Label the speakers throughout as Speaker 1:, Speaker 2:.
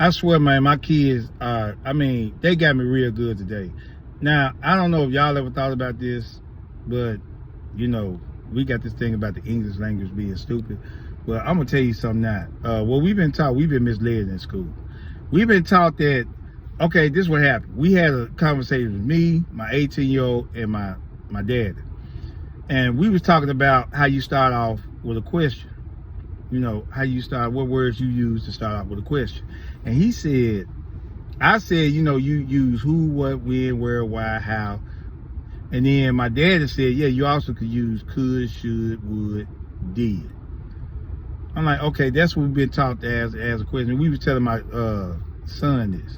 Speaker 1: I swear, man, my kids they got me real good today. Now, I don't know if y'all ever thought about this, but, you know, we got this thing about the English language being stupid. Well, I'm going to tell you something now. We've been taught, we've been misled in school. We've been taught that, okay, this is what happened. We had a conversation with me, my 18-year-old, and my dad. And we was talking about how you start off with a question. You know, how you start, what words you use to start off with a question. And he said, I said, you know, you use who, what, when, where, why, how. And then my dad said, yeah, you also could use could, should, would, did. I'm like, okay, that's what we've been taught as a question. We was telling my son this.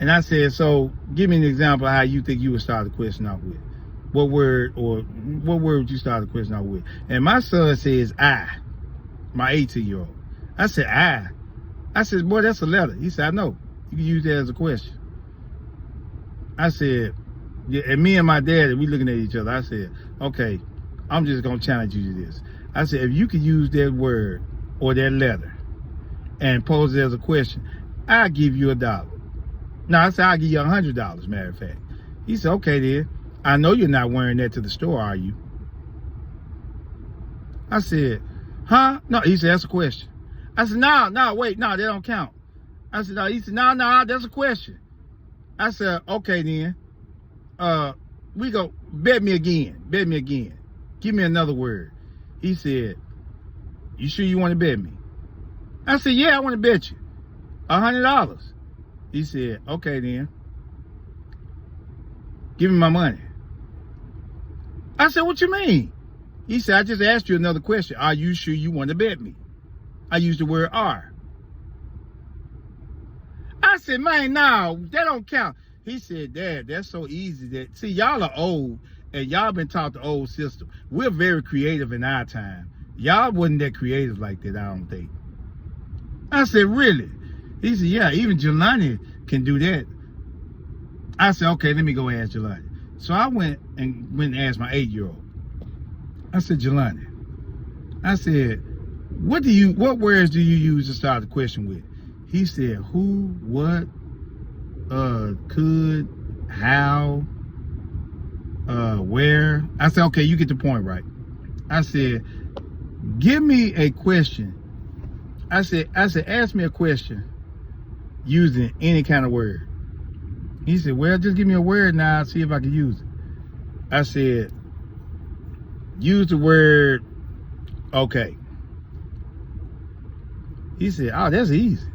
Speaker 1: And I said, so give me an example of how you think you would start a question off with. What word would you start a question off with? And my son says, I. My 18-year-old. I said, I said, boy, that's a letter. He said, I know. You can use that as a question. I said, yeah, and me and my dad, we looking at each other. I said, okay, I'm just going to challenge you to this. I said, if you could use that word or that letter and pose it as a question, I'll give you $1. No, I said, I'll give you $100, matter of fact. He said, okay, then. I know you're not wearing that to the store, are you? I said, huh? No, he said, that's a question. I said, no, wait, no, they don't count. I said, no, he said, no, that's a question. I said, okay then. We go, bet me again. Give me another word. He said, you sure you want to bet me? I said, yeah, I want to bet you $100. He said, okay then. Give me my money. I said, what you mean? He said, I just asked you another question. Are you sure you want to bet me? I used the word are. I said, man, no, that don't count. He said, Dad, that's so easy. That see, y'all are old, and y'all been taught the old system. We're very creative in our time. Y'all wasn't that creative like that, I don't think. I said, really? He said, yeah, even Jelani can do that. I said, okay, let me go ask Jelani. So I went and asked my 8-year-old. I said, Jelani, I said, what words do you use to start the question with? He said, who, what, could, how, where. I said, okay, you get the point right. I said, give me a question. I said, ask me a question using any kind of word. He said, well, just give me a word now, see if I can use it. I said, use the word okay. He said, oh, that's easy.